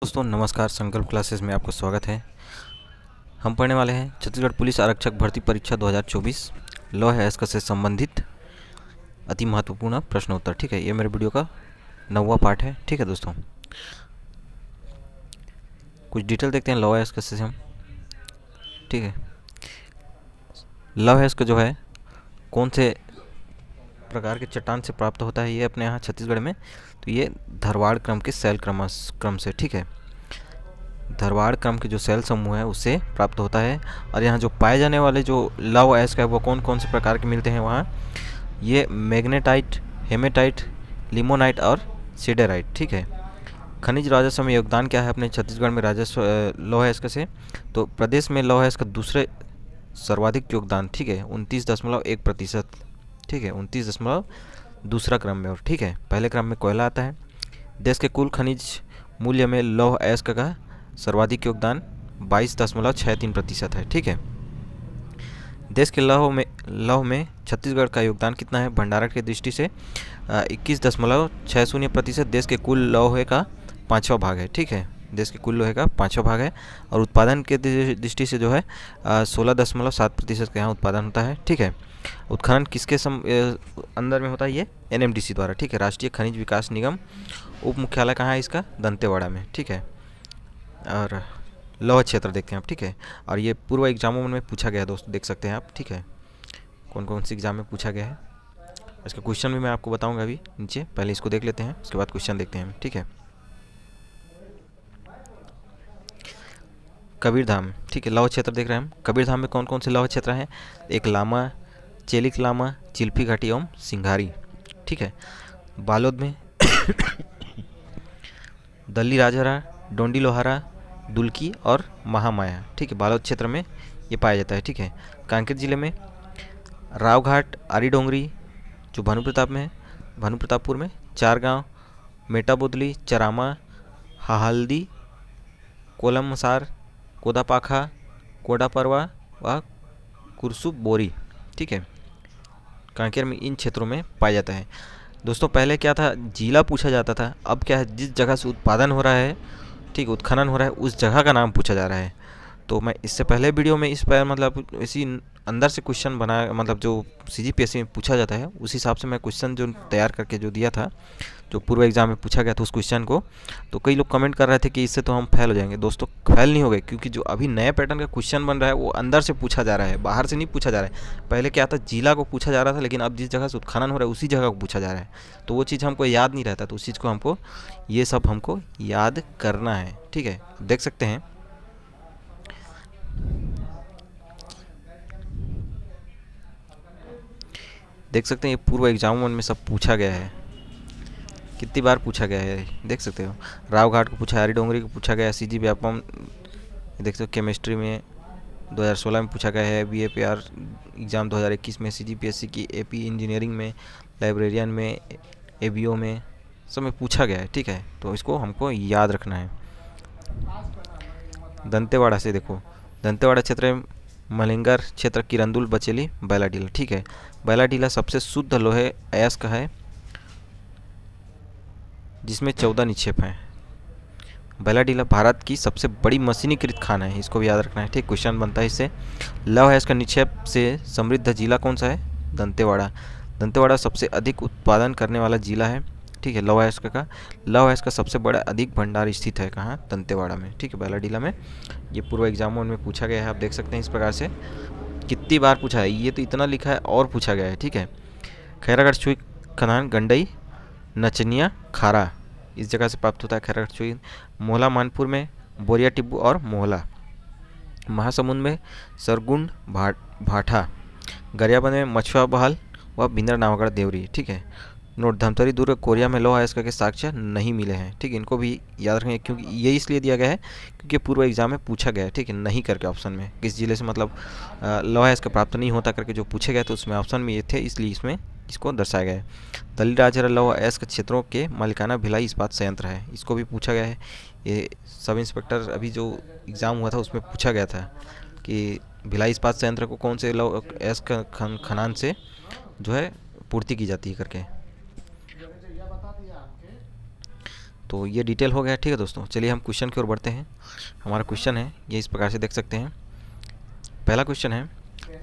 दोस्तों नमस्कार, संकल्प क्लासेस में आपका स्वागत है। हम पढ़ने वाले हैं छत्तीसगढ़ पुलिस आरक्षक भर्ती परीक्षा 2024 लॉ है इसका से संबंधित अति महत्वपूर्ण प्रश्नोत्तर। ठीक है, ये मेरे वीडियो का 9वां पार्ट है। ठीक है दोस्तों, कुछ डिटेल देखते हैं लॉ है इसका से हम। ठीक है, लॉ है इसका जो है कौन से प्रकार के चट्टान से प्राप्त होता है ये अपने यहाँ छत्तीसगढ़ में, तो ये धरवाड़ क्रम के शैल क्रम से। ठीक है, धरवाड़ क्रम के जो शैल समूह है उससे प्राप्त होता है। और यहाँ जो पाए जाने वाले जो लव एस का है वो कौन कौन से प्रकार के मिलते हैं वहाँ, ये मैग्नेटाइट, हेमेटाइट, लिमोनाइट और सीडेराइट। ठीक है, खनिज राजस्व में योगदान क्या है अपने छत्तीसगढ़ में राजस्व लौह अयस्क से, तो प्रदेश में लौह अयस्क का दूसरे सर्वाधिक योगदान। ठीक है, 29.1%। ठीक है, 29 दूसरा क्रम में। और ठीक है, पहले क्रम में कोयला आता है। देश के कुल खनिज मूल्य में लौह अयस्क का सर्वाधिक योगदान 22.63% है। ठीक है, देश के लौह में छत्तीसगढ़ का योगदान कितना है भंडारण की दृष्टि से, 21.60%। देश के कुल लोहे का 5वां भाग है। ठीक है, देश के कुल लोहे का 5वां भाग है। और उत्पादन के दृष्टि से जो है 16.7% का यहाँ उत्पादन होता है। ठीक है, उत्खनन किसके अंदर में होता है, ये NMDC द्वारा। ठीक है, राष्ट्रीय खनिज विकास निगम। उप मुख्यालय कहाँ है इसका, दंतेवाड़ा में। ठीक है, और लौह क्षेत्र देखते हैं आप। ठीक है, और ये पूर्व एग्जामों में पूछा गया है दोस्तों, देख सकते हैं आप। ठीक है, कौन कौन से एग्जाम में पूछा गया है इसका क्वेश्चन भी मैं आपको बताऊंगा अभी नीचे। पहले इसको देख लेते हैं, उसके बाद क्वेश्चन देखते हैं। ठीक है, कबीरधाम। ठीक है, लौह क्षेत्र देख रहे हैं हम। कबीरधाम में कौन कौन से लौह क्षेत्र हैं, एक लामा, चेलिक लामा, चिल्फी घाटी एवं सिंघारी। ठीक है, बालोद में दल्ली राजहरा, डोंडी लोहारा, दुल्की और महामाया। ठीक है, बालोद क्षेत्र में ये पाया जाता है। ठीक है, कांकेर जिले में रावघाट, आरी डोंगरी जो भानु प्रताप में है, भानु प्रतापपुर में, चार गांव, मेटाबोदली, चरामा, हाहल्दी, कोलमसार, कोदापाखा, कोडापरवा व कुरसुब बोरी। ठीक है, कांकेर में इन क्षेत्रों में पाया जाता है। दोस्तों पहले क्या था, जिला पूछा जाता था, अब क्या है, जिस जगह से उत्पादन हो रहा है, ठीक, उत्खनन हो रहा है, उस जगह का नाम पूछा जा रहा है। तो मैं इससे पहले वीडियो में इस पर मतलब इसी अंदर से क्वेश्चन बना, मतलब जो CGPSC में पूछा जाता है उस हिसाब से मैं क्वेश्चन जो तैयार करके जो दिया था, जो पूर्व एग्जाम में पूछा गया था उस क्वेश्चन को। तो कई लोग कमेंट कर रहे थे कि इससे तो हम फेल हो जाएंगे। दोस्तों फेल नहीं हो गए, क्योंकि जो अभी नए पैटर्न का क्वेश्चन बन रहा है वो अंदर से पूछा जा रहा है, बाहर से नहीं पूछा जा रहा है। पहले क्या था, जिला को पूछा जा रहा था, लेकिन अब जिस जगह से उत्खनन हो रहा है उसी जगह को पूछा जा रहा है। तो वो चीज़ हमको याद नहीं रहता, तो उस चीज़ को हमको, ये सब हमको याद करना है। ठीक है, देख सकते हैं, देख सकते हैं ये पूर्व एग्जाम में सब पूछा गया है, कितनी बार पूछा गया है देख सकते हो। रावघाट को पूछा, हरी डोंगरी को पूछा गया, CG व्यापम देख सकते हो, केमिस्ट्री में 2016 में पूछा गया है, BAPR एग्ज़ाम 2021 में, CGPSC की AP इंजीनियरिंग में, लाइब्रेरियन में, ABO में, सब में पूछा गया है। ठीक है, तो इसको हमको याद रखना है। दंतेवाड़ा से देखो, दंतेवाड़ा क्षेत्र में मलिंगर क्षेत्र, किरंदुल, बचेली, बैलाडीला। ठीक है, बैलाडीला सबसे शुद्ध लोहे अयस्क है जिसमें 14 निक्षेप हैं। बैलाडीला भारत की सबसे बड़ी मशीनीकृत खान है, इसको भी याद रखना है। ठीक, क्वेश्चन बनता है इससे। लौह अयस्क निक्षेप से समृद्ध जिला कौन सा है, दंतेवाड़ा। दंतेवाड़ा सबसे अधिक उत्पादन करने वाला जिला है। ठीक है, लौह अयस्क का, लौह अयस्क का सबसे बड़ा अधिक भंडार स्थित है कहाँ, दंतेवाड़ा में। ठीक है, बैलाडीला में। ये पूर्व एग्जामों में पूछा गया है, आप देख सकते हैं इस प्रकार से कितनी बार पूछा है, ये तो इतना लिखा है और पूछा गया है। ठीक है, खैरागढ़ छुई खदान, गंडई, नचनिया, खारा, इस जगह से प्राप्त होता है खैरागढ़ छुई। मोहला मानपुर में बोरिया टिब्बू और मोहला। महासमुंद में सरगुंड, भाठा। गरियाबंद में मछुआ बहाल व बिंद्रा नावगढ़ देवरी। ठीक है, नोट, धमतरी दुर्ग, कोरिया में लौह अयस्क के साक्ष्य नहीं मिले हैं। ठीक, इनको भी याद रखेंगे, क्योंकि ये इसलिए दिया गया है क्योंकि पूर्व एग्जाम में पूछा गया है। ठीक है, नहीं करके ऑप्शन में किस जिले से मतलब लौह अयस्क प्राप्त नहीं होता करके जो पूछे गए थे उसमें ऑप्शन में ये थे, इसलिए इसमें इसको दर्शाया गया है। दल्ली राजहरा लौह अयस्क क्षेत्रों के मालिकाना भिलाई इस्पात संयंत्र है, इसको भी पूछा गया है। ये सब इंस्पेक्टर अभी जो एग्ज़ाम हुआ था उसमें पूछा गया था कि भिलाई इस्पात संयंत्र को कौन से लौह अयस्क खनान से जो है पूर्ति की जाती है करके। तो ये डिटेल हो गया, ठीक है दोस्तों। चलिए हम क्वेश्चन की ओर बढ़ते हैं। हमारा क्वेश्चन है ये इस प्रकार से देख सकते हैं। पहला क्वेश्चन है,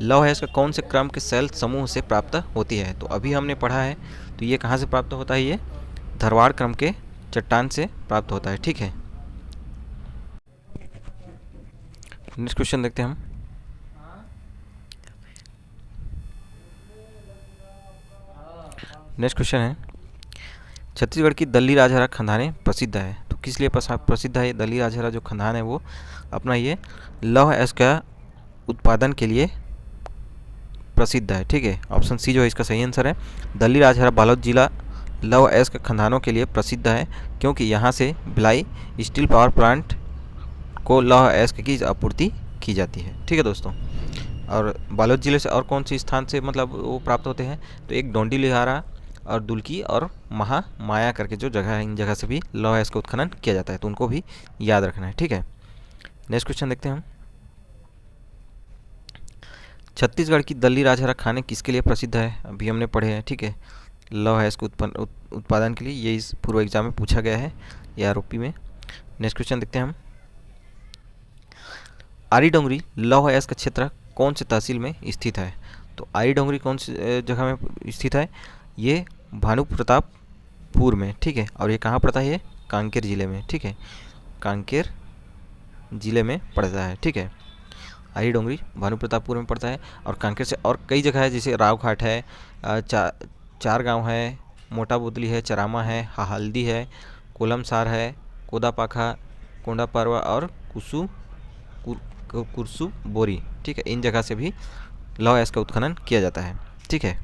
लौह अयस्क कौन से क्रम के सेल समूह से प्राप्त होती है? तो अभी हमने पढ़ा है, तो ये कहाँ से प्राप्त होता है? ये धरवाड़ क्रम के चट्टान से प्राप्त होता है, ठीक है। नेक्स्ट क्वेश्चन देखते हैं हम। नेक्स्ट क्वेश्चन है, छत्तीसगढ़ की दल्ली राजहरा खंदानें प्रसिद्ध है। तो किस लिए प्रसिद्ध है? ये दल्ली राजहरा जो खंदान है वो अपना ये लौह अयस्क का उत्पादन के लिए प्रसिद्ध है, ठीक है। ऑप्शन सी जो है इसका सही आंसर है। दल्ली राजहरा बालोद जिला लौह अयस्क खंदानों के लिए प्रसिद्ध है, क्योंकि यहाँ से भिलाई स्टील पावर प्लांट को लौह अयस्क की आपूर्ति की जाती है, ठीक है दोस्तों। और बालोद जिले से और कौन सी स्थान से मतलब वो प्राप्त होते हैं? तो एक डोंडी लिहारा और दुल्की और महामाया करके जो जगह है, इन जगह से भी लौह अयस्क का उत्खनन किया जाता है, तो उनको भी याद रखना है, ठीक है। नेक्स्ट क्वेश्चन देखते हैं हम। छत्तीसगढ़ की दल्ली राजहरा खाने किसके लिए प्रसिद्ध है? अभी हमने पढ़े हैं, ठीक है। लौह अयस्क उत्पादन के लिए, ये इस पूर्व एग्जाम में पूछा गया है या आरओपी में। नेक्स्ट क्वेश्चन देखते हैं हम। आरी डोंगरी लौह अयस्क क्षेत्र कौन से तहसील में स्थित है? तो आरी डोंगरी कौन सी जगह में स्थित है? ये भानु प्रतापपुर में, ठीक है। और ये कहाँ पड़ता है? ये कांकेर ज़िले में, ठीक है। कांकेर ज़िले में पड़ता है, ठीक है। आरी डोंगरी भानु प्रतापपुर में पड़ता है। और कांकेर से और कई जगह है, जैसे रावघाट है, चार गांव है, मोटा बोतली है, चरामा है, हल्दी है, कोलमसार है, कोदापाखा, कोंडा परवा और कुरसू बोरी, ठीक है। इन जगह से भी लौह अयस्क का उत्खनन किया जाता है, ठीक है।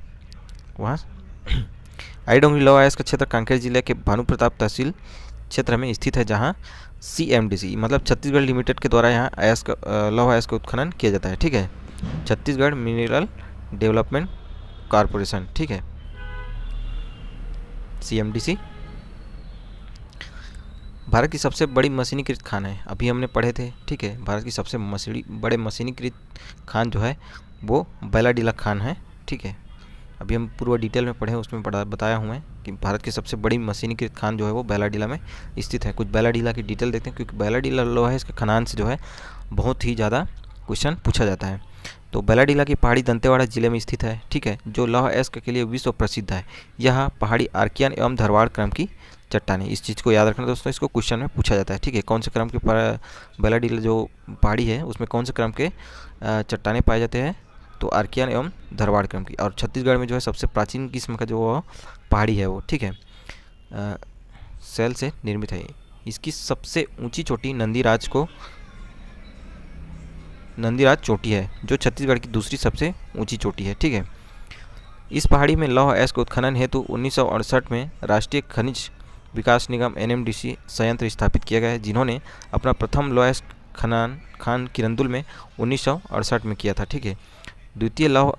वहाँ आरी डोंगरी लौह अयस्क क्षेत्र कांकेर जिले के भानु प्रताप तहसील क्षेत्र में स्थित है, जहाँ CMDC मतलब छत्तीसगढ़ लिमिटेड के द्वारा यहाँ लौह अयस्क का उत्खनन किया जाता है, ठीक है। छत्तीसगढ़ मिनरल डेवलपमेंट कॉरपोरेशन, ठीक है, CMDC। भारत की सबसे बड़ी मशीनीकृत खान है, अभी हमने पढ़े थे, ठीक है। भारत की सबसे बड़े मशीनीकृत खान जो है वो बैलाडीला खान है, ठीक है। अभी हम पूरा डिटेल में पढ़े, उसमें बताया हूँ मैं कि भारत की सबसे बड़ी मशीनीकृत खान जो है वो बैलाडीला में स्थित है। कुछ बैलाडीला की डिटेल देखते हैं, क्योंकि बैलाडीला लौह अयस्क खदान से जो है बहुत ही ज़्यादा क्वेश्चन पूछा जाता है। तो बैलाडीला की पहाड़ी दंतेवाड़ा जिले में स्थित है, ठीक है, जो लौह अयस्क के लिए विश्व प्रसिद्ध है। यह पहाड़ी आर्कियन एवं धरवाड़ क्रम की चट्टानें, इस चीज़ को याद रखना दोस्तों, इसको क्वेश्चन में पूछा जाता है, ठीक है। कौन से क्रम के बैलाडीला जो पहाड़ी है उसमें कौन से क्रम के चट्टानें पाए जाते हैं? तो आर्कियन एवं धरवाड़ क्रम की। और छत्तीसगढ़ में जो है सबसे प्राचीन किस्म का जो पहाड़ी है वो, ठीक है, सेल से निर्मित है। इसकी सबसे ऊंची चोटी नंदीराज चोटी है, जो छत्तीसगढ़ की दूसरी सबसे ऊंची चोटी है, ठीक है। इस पहाड़ी में लौह अयस्क उत्खनन हेतु 1968 में राष्ट्रीय खनिज विकास निगम NMDC संयंत्र स्थापित किया गया है, जिन्होंने अपना प्रथम लौह अयस्क खान किरंदुल में 1968 में किया था, ठीक है। द्वितीय लौह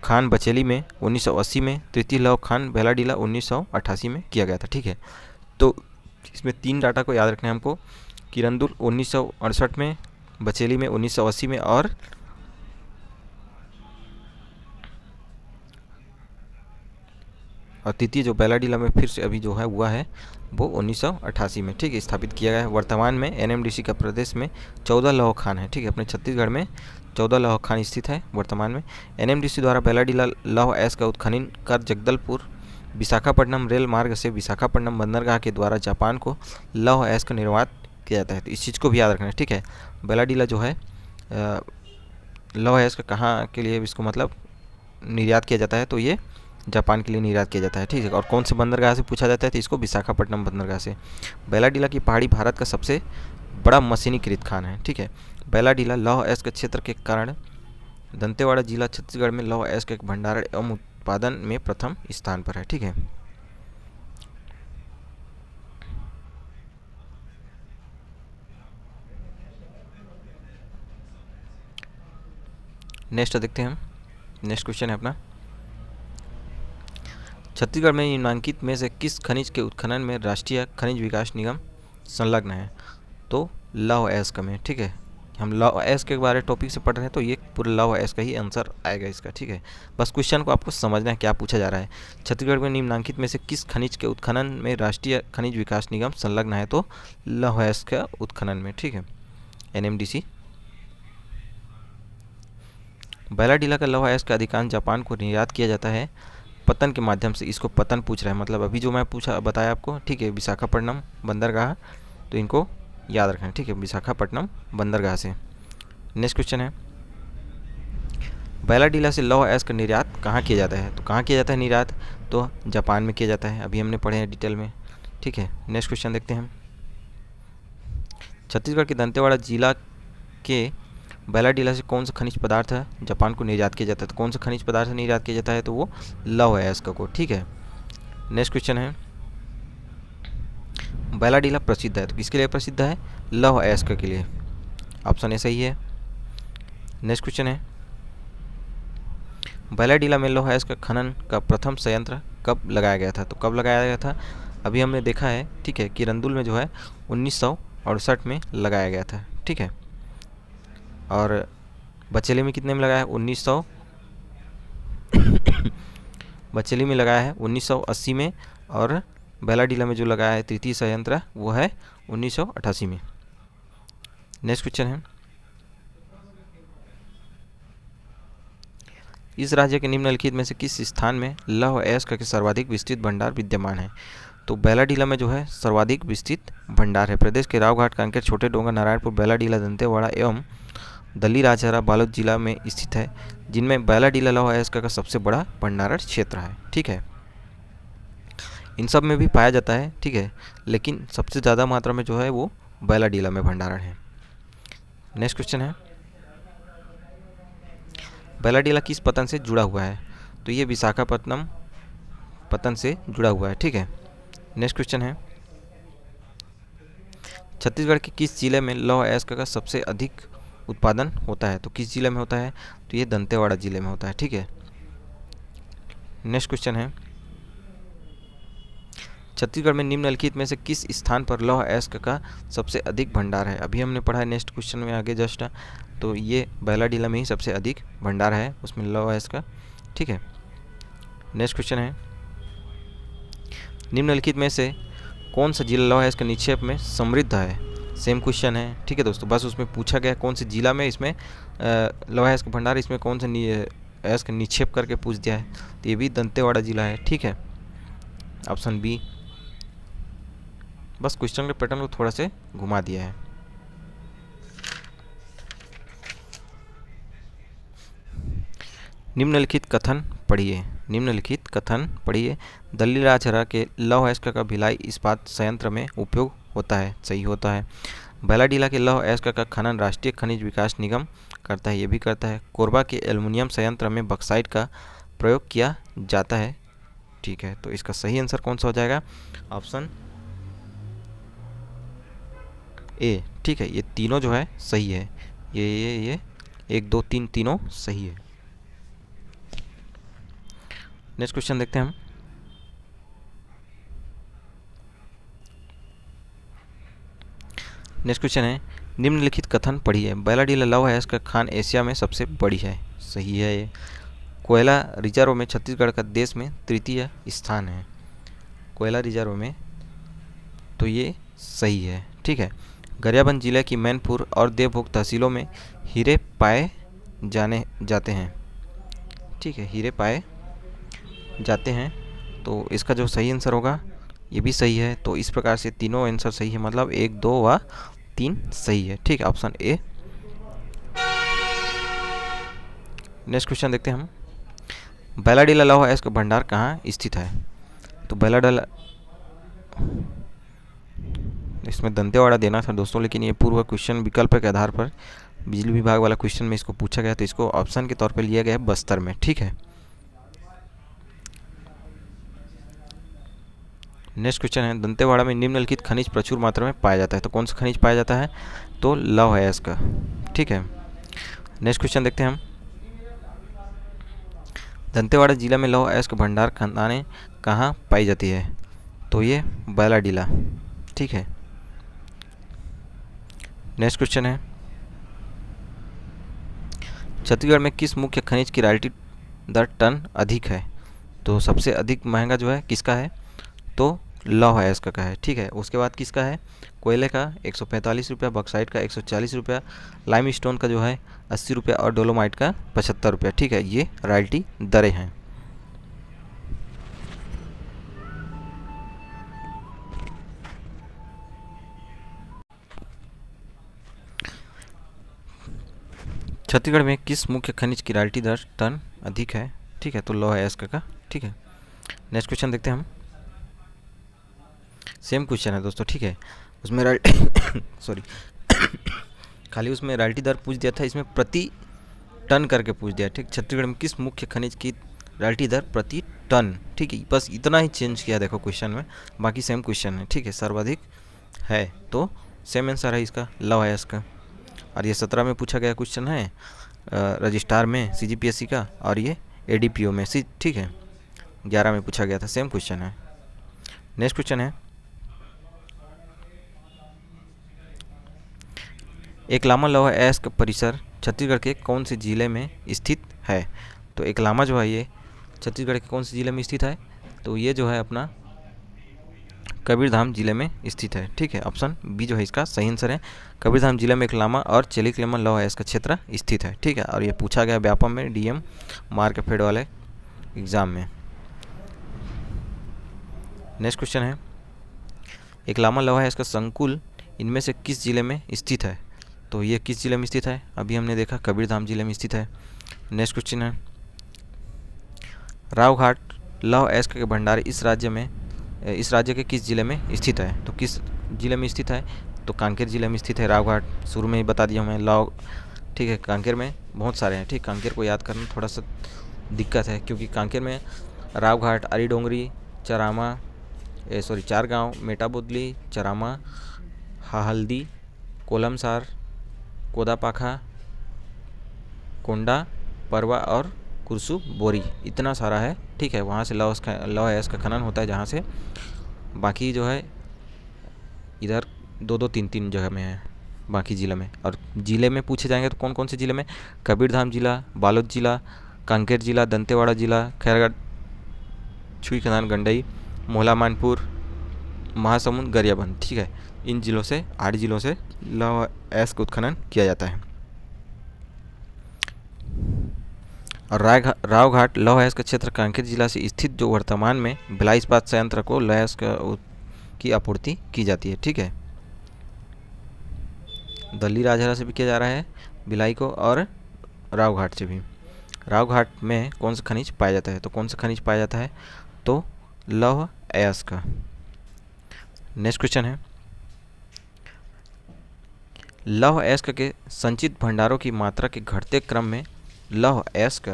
खान बचेली में 1980 में, तृतीय लौह खान बैलाडीला 1988 में किया गया था, ठीक है। तो इसमें 3 डाटा को याद रखना है हमको, किरंदुल 1968 में, बचेली में 1980 में, और तृतीय जो बैलाडीला में फिर से अभी जो है हुआ है वो 1988 में, ठीक है, स्थापित किया गया है। वर्तमान में NMDC का प्रदेश में 14 लौह खान है, ठीक है। अपने छत्तीसगढ़ में 14 लौह खान स्थित है वर्तमान में। NMDC द्वारा बैलाडीला लौह अयस्क का उत्खनन कर जगदलपुर विशाखापट्टनम रेल मार्ग से विशाखापट्टनम बंदरगाह के द्वारा जापान को लौह अयस्क का निर्यात किया जाता है। तो इस चीज़ को भी याद रखना है, ठीक है। बैलाडीला जो है लौह अयस्क कहाँ के लिए इसको मतलब निर्यात किया जाता है? तो ये जापान के लिए निर्यात किया जाता है, ठीक है। और कौन से बंदरगाह से पूछा जाता है? तो इसको विशाखापट्टनम बंदरगाह से। बैलाडीला की पहाड़ी भारत का सबसे बड़ा मशीनीकृत खान है, ठीक है। बैलाडीला लौह अयस्क क्षेत्र के कारण दंतेवाड़ा जिला छत्तीसगढ़ में लौह अयस्क के भंडारण एवं उत्पादन में प्रथम स्थान पर है, ठीक है। नेक्स्ट देखते हैं हम। नेक्स्ट क्वेश्चन है अपना, छत्तीसगढ़ में निम्नलिखित में से किस खनिज के उत्खनन में राष्ट्रीय खनिज विकास निगम संलग्न है? तो लौह अयस्क में, ठीक है। हम लौह अयस्क के बारे टॉपिक से पढ़ रहे हैं तो ये पूरा लौह अयस्क का ही आंसर आएगा इसका, ठीक है। बस क्वेश्चन को आपको समझना है क्या पूछा जा रहा है। छत्तीसगढ़ में निम्नलिखित में से किस खनिज के उत्खनन में राष्ट्रीय खनिज विकास निगम संलग्न है? तो लौह अयस्क का उत्खनन में, ठीक है, NMDC। बैलाडीला का लौह अयस्क का अधिकांश जापान को निर्यात किया जाता है पतन के माध्यम से। इसको पतन पूछ रहा है, मतलब अभी जो मैं बताया आपको, ठीक है, विशाखापट्टनम बंदरगाह, तो इनको याद रखना, ठीक है, विशाखापट्टनम बंदरगाह से। नेक्स्ट क्वेश्चन है, बैलाडीला से लौह अयस्क का निर्यात कहाँ किया जाता है? तो कहाँ किया जाता है निर्यात? तो जापान में किया जाता है, अभी हमने पढ़े हैं डिटेल में, ठीक है। नेक्स्ट क्वेश्चन देखते हैं, छत्तीसगढ़ के दंतेवाड़ा जिला के बैलाडीला से कौन सा खनिज पदार्थ जापान को निर्यात किया जाता है? तो कौन सा खनिज पदार्थ निर्यात किया जाता है? तो वो लौह अयस्क को, ठीक है। नेक्स्ट क्वेश्चन है, बैलाडीला प्रसिद्ध है, तो किसके लिए प्रसिद्ध है? लौह अयस्क के लिए। ऑप्शन ए सही है। नेक्स्ट क्वेश्चन है, बैलाडीला में लौह अयस्क खनन का प्रथम संयंत्र कब लगाया गया था? तो कब लगाया गया था? अभी हमने देखा है, ठीक है, कि रंदुल में जो है 1968 में लगाया गया था, ठीक है। और बचेली में कितने में लगाया है? 1900 बचेली में लगाया है 1980 में, और बैलाडीला में जो लगाया है तृतीय संयंत्र वो है 1988 में। नेक्स्ट क्वेश्चन है, इस राज्य के निम्नलिखित में से किस स्थान में लौह अयस्क के सर्वाधिक विस्तृत भंडार विद्यमान है? तो बैलाडीला में जो है सर्वाधिक विस्तृत भंडार है। प्रदेश के रावघाट, कांकेर, छोटे डोंगर, नारायणपुर, बैलाडीला, दंतेवाड़ा एवं दल्लीराजहरा बालोद जिला में स्थित है, जिनमें बैलाडीला लौह अयस्क का सबसे बड़ा भंडारण क्षेत्र है, ठीक है। इन सब में भी पाया जाता है, ठीक है, लेकिन सबसे ज़्यादा मात्रा में जो है वो बैलाडीला में भंडारण है। नेक्स्ट क्वेश्चन है, बैलाडीला किस पतन से जुड़ा हुआ है? तो ये विशाखापट्टनम पतन से जुड़ा हुआ है, ठीक है। नेक्स्ट क्वेश्चन है, छत्तीसगढ़ के किस जिले में लौह अयस्क का सबसे अधिक उत्पादन होता है? तो किस जिले में होता है? तो ये दंतेवाड़ा जिले में होता है, ठीक है। नेक्स्ट क्वेश्चन है, छत्तीसगढ़ में निम्नलिखित में से किस स्थान पर लौह अयस्क का सबसे अधिक भंडार है? अभी हमने पढ़ा है नेक्स्ट क्वेश्चन में आगे जस्ट, तो ये बैलाडीला में ही सबसे अधिक भंडार है उसमें लौह अयस्क का, ठीक है। नेक्स्ट क्वेश्चन है, निम्नलिखित में से कौन सा जिला लौह अयस्क निक्षेप में समृद्ध है? सेम क्वेश्चन है, ठीक है दोस्तों, बस उसमें पूछा गया कौन से जिला में इसमें लौह अयस्क भंडार, इसमें कौन सा अयस्क निक्षेप करके पूछ दिया है, तो ये भी दंतेवाड़ा जिला है, ठीक है। Option B. बस क्वेश्चन के पैटर्न को थोड़ा से घुमा दिया है। निम्नलिखित कथन पढ़िए, निम्नलिखित कथन पढ़िए, दल्लीराजहरा के लौह अयस्क का भिलाई इस्पात संयंत्र में उपयोग होता है, सही होता है। बैलाडीला के लौह अयस्क का खनन राष्ट्रीय खनिज विकास निगम करता है, ये भी करता है। कोरबा के एल्युमिनियम संयंत्र में बक्साइट का प्रयोग किया जाता है, ठीक है। तो इसका सही आंसर कौन सा हो जाएगा? ऑप्शन ए, ठीक है, ये तीनों जो है सही है, ये 1 2 3 तीनों सही है। नेक्स्ट क्वेश्चन देखते हैं हम, नेक्स्ट क्वेश्चन है, निम्नलिखित कथन पढ़िए, बैलाडीला लौह अयस्क का खान एशिया में सबसे बड़ी है, सही है ये। कोयला रिजर्व में छत्तीसगढ़ का देश में तृतीय स्थान है, कोयला रिजर्व में, तो ये सही है, ठीक है। गरियाबंद जिले की मैनपुर और देवभोग तहसीलों में हीरे पाए जाते हैं, ठीक है, हीरे पाए जाते हैं, तो इसका जो सही आंसर होगा ये भी सही है। तो इस प्रकार से तीनों आंसर सही है, मतलब 1 2 व 3 सही है, ठीक है, ऑप्शन ए। नेक्स्ट क्वेश्चन देखते हैं हम, बैलाडीला लौह अयस्क भंडार कहाँ स्थित है? तो बैलाडीला, इसमें दंतेवाड़ा देना था दोस्तों, लेकिन ये पूर्व क्वेश्चन विकल्प के आधार पर बिजली विभाग वाला क्वेश्चन में इसको पूछा गया, तो इसको ऑप्शन के तौर पर लिया गया है बस्तर में, ठीक है। नेक्स्ट क्वेश्चन है, दंतेवाड़ा में निम्नलिखित खनिज प्रचुर मात्रा में पाया जाता है, तो कौन सा खनिज पाया जाता है? तो लौह अयस्क, ठीक है। नेक्स्ट क्वेश्चन देखते हैं हम, दंतेवाड़ा जिला में लौह अयस्क भंडार खदानें कहाँ पाई जाती है? तो ये बैलाडीला, ठीक है। नेक्स्ट क्वेश्चन है, छत्तीसगढ़ में किस मुख्य खनिज की रॉयल्टी दर टन अधिक है? तो सबसे अधिक महंगा जो है किसका है? तो लौह अयस्क का है। ठीक है, उसके बाद किसका है? कोयले का 145 रुपया, बॉक्साइट का 140 रुपया, लाइम स्टोन का जो है 80 रुपया और डोलोमाइट का 75 रुपया। ठीक है, ये रॉयल्टी दरें हैं। छत्तीसगढ़ में किस मुख्य खनिज की रॉयल्टी दर टन अधिक है? ठीक है, तो लौह अयस्क का। ठीक है, नेक्स्ट क्वेश्चन देखते हैं हम। सेम क्वेश्चन है दोस्तों। ठीक है, उसमें सॉरी खाली उसमें रॉयल्टी दर पूछ दिया था, इसमें प्रति टन करके पूछ दिया। ठीक, छत्तीसगढ़ में किस मुख्य खनिज की रॉयल्टी दर प्रति टन। ठीक है, बस इतना ही चेंज किया देखो क्वेश्चन में, बाकी सेम क्वेश्चन है। ठीक है, सर्वाधिक है तो सेम आंसर है इसका लौह अयस्क का। और ये 17 में पूछा गया क्वेश्चन है रजिस्ट्रार में सीजीपीएससी का, और ये एडीपीओ में सी। ठीक है, 11 में पूछा गया था, सेम क्वेश्चन है। नेक्स्ट क्वेश्चन है, एकलामा लौह अयस्क परिसर छत्तीसगढ़ के कौन से जिले में स्थित है? तो एकलामा जो है ये छत्तीसगढ़ के कौन से जिले में स्थित है? तो ये जो है अपना कबीरधाम जिले में स्थित है। ठीक है, ऑप्शन बी जो है इसका सही आंसर है। कबीरधाम जिले में एकलामा और चेलिकलेमा लौह अयस्क क्षेत्र स्थित है। ठीक है, और ये पूछा गया व्यापम में डीएम मार्कफेड वाले एग्जाम में। नेक्स्ट क्वेश्चन है, एकलामा लौह अयस्क संकुल इनमें से किस जिले में स्थित है? तो ये किस जिले में स्थित है? अभी हमने देखा कबीरधाम जिले में स्थित है। नेक्स्ट क्वेश्चन है, रावघाट लौह अयस्क के भंडार इस राज्य के किस जिले में स्थित है? तो किस जिले में स्थित है? तो कांकेर जिले में स्थित है रावघाट। शुरू में ही बता दिया मैं लौह। ठीक है, कांकेर में बहुत सारे हैं। ठीक, कांकेर को याद करना थोड़ा सा दिक्कत है, क्योंकि कांकेर में रावघाट, अरीडोंगरी, चरामा चार गांव, मेटाबुदली, चरामा, हाहल्दी, कोलमसार, कोदापाखा, कोंडा, परवा और कुरसू बोरी, इतना सारा है। ठीक है, वहाँ से लौह अयस्क का खनन होता है, जहाँ से बाकी जो है इधर 2-2, 3-3 जगह में है बाकी ज़िले में। और ज़िले में पूछे जाएंगे तो कौन कौन से ज़िले में? कबीरधाम जिला, बालोद जिला, कांकेर जिला, दंतेवाड़ा जिला, खैरगढ़, छुई खदान, गंडई, मोहला मानपुर, महासमुंद, गरियाबंद। ठीक है, इन जिलों से 8 जिलों से लौह अयस्क उत्खनन किया जाता है। और रावघाट लौह अयस्क क्षेत्र कांकेर जिला से स्थित जो वर्तमान में भिलाई इस्पात संयंत्र को लौह अयस्क की आपूर्ति की जाती है। ठीक है, दल्ली राजहरा से भी किया जा रहा है भिलाई को, और रावघाट से भी। रावघाट में कौन सा खनिज पाया जाता है? तो कौन सा खनिज पाया जाता है? तो लौह अयस्क। नेक्स्ट क्वेश्चन है, लौह अयस्क के संचित भंडारों की मात्रा के घटते क्रम में लौह अयस्क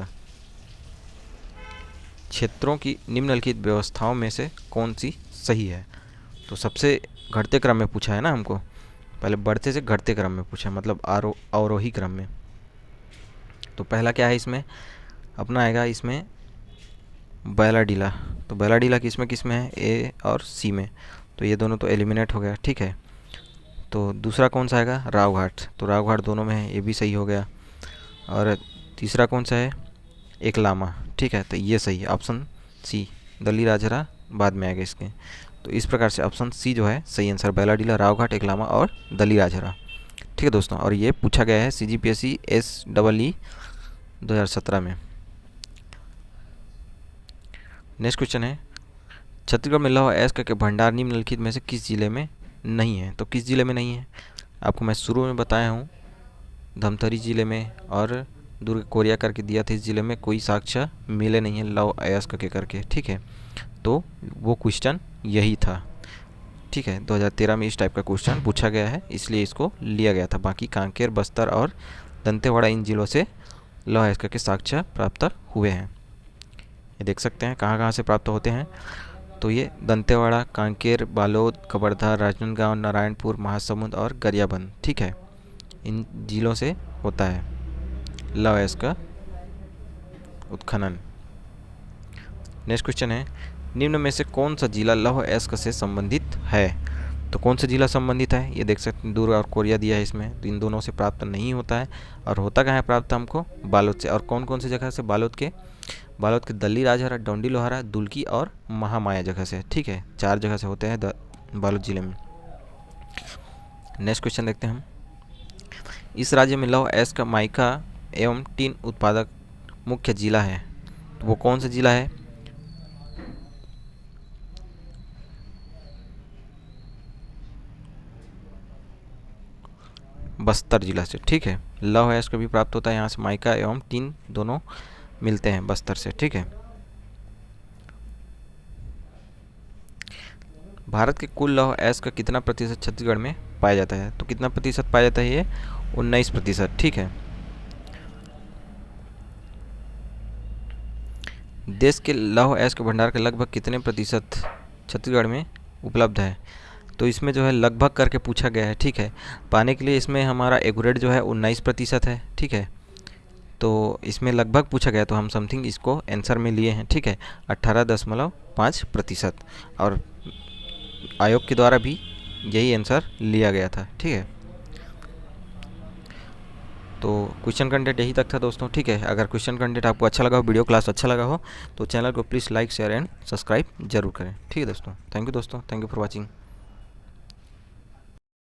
क्षेत्रों की निम्नलिखित व्यवस्थाओं में से कौन सी सही है? तो सबसे घटते क्रम में पूछा है ना हमको, पहले बढ़ते से घटते क्रम में पूछा, मतलब अवरोही क्रम में। तो पहला क्या है इसमें? अपना आएगा इसमें बैलाडीला। तो बैलाडीला किस में है? ए और सी में, तो ये दोनों तो एलिमिनेट हो गया। ठीक है, तो दूसरा कौन सा आएगा? रावघाट। तो रावघाट दोनों में है, ये भी सही हो गया। और तीसरा कौन सा है? एकलामा। ठीक है, तो ये सही है, ऑप्शन सी। दल्ली राजहरा बाद में आएगा इसके। तो इस प्रकार से ऑप्शन सी जो है सही आंसर, बैलाडीला, रावघाट, एकलामा और दल्ली राजहरा। ठीक है दोस्तों, और ये पूछा गया है CGPSC SEE 2017 में। नेक्स्ट क्वेश्चन है, छत्तीसगढ़ में लौह अयस्क के भंडार निम्नलिखित में से किस जिले में नहीं है? तो किस जिले में नहीं है? आपको मैं शुरू में बताया हूँ, धमतरी जिले में और दुर्ग कोरिया करके दिया था, इस जिले में कोई साक्ष्य मिले नहीं है लौह अयस्क के करके। ठीक है, तो वो क्वेश्चन यही था। ठीक है, 2013 में इस टाइप का क्वेश्चन पूछा गया है, इसलिए इसको लिया गया था। बाकी कांकेर, बस्तर और दंतेवाड़ा इन जिलों से लौह अयस्क के साक्ष्य प्राप्त हुए हैं। ये देख सकते हैं कहाँ कहाँ से प्राप्त होते हैं। तो ये दंतेवाड़ा, कांकेर, बालोद, कवर्धा, राजनांदगांव, नारायणपुर, महासमुंद और गरियाबंद। ठीक है, इन जिलों से होता है लौह अयस्क का उत्खनन। नेक्स्ट क्वेश्चन है, निम्न में से कौन सा जिला लौह अयस्क से संबंधित है? तो कौन सा जिला संबंधित है, ये देख सकते हैं दूर और कोरिया दिया है इसमें, तो इन दोनों से प्राप्त नहीं होता है। और होता कहाँ है प्राप्त हमको, बालोद से। और कौन कौन सी जगह से, बालोद के दल्ली राजहरा, डोंडी लोहारा, दुल्की और महामाया जगह से। ठीक है, 4 जगह से होते हैं बालोद जिले में। नेक्स्ट क्वेश्चन देखते हैं हम। इस राज्य में लौह अयस्क का माइका एवं टिन उत्पादक मुख्य जिला है, तो वो कौन सा जिला है। बस्तर जिला से। ठीक है, लौह अयस्क भी प्राप्त होता है यहाँ से, माइका एवं टिन दोनों मिलते हैं बस्तर से। ठीक है, भारत के कुल लौह अयस्क का कितना प्रतिशत छत्तीसगढ़ में पाया जाता है, तो कितना प्रतिशत पाया जाता है, ये 19%। ठीक है, देश के लौह अयस्क भंडार के लगभग कितने प्रतिशत छत्तीसगढ़ में उपलब्ध है, तो इसमें जो है लगभग करके पूछा गया है। ठीक है, पाने के लिए इसमें हमारा एक्यूरेट जो है 19% है। ठीक है, तो इसमें लगभग पूछा गया, तो हम समथिंग इसको आंसर में लिए हैं। ठीक है, 18.5%, और आयोग के द्वारा भी यही आंसर लिया गया था। ठीक है, तो क्वेश्चन कंटेंट यही तक था दोस्तों। ठीक है, अगर क्वेश्चन कंटेंट आपको अच्छा लगा हो, वीडियो क्लास अच्छा लगा हो, तो चैनल को please like share and subscribe जरूर करें। ठीक है दोस्तों, थैंक यू दोस्तों, थैंक यू फॉर वॉचिंग।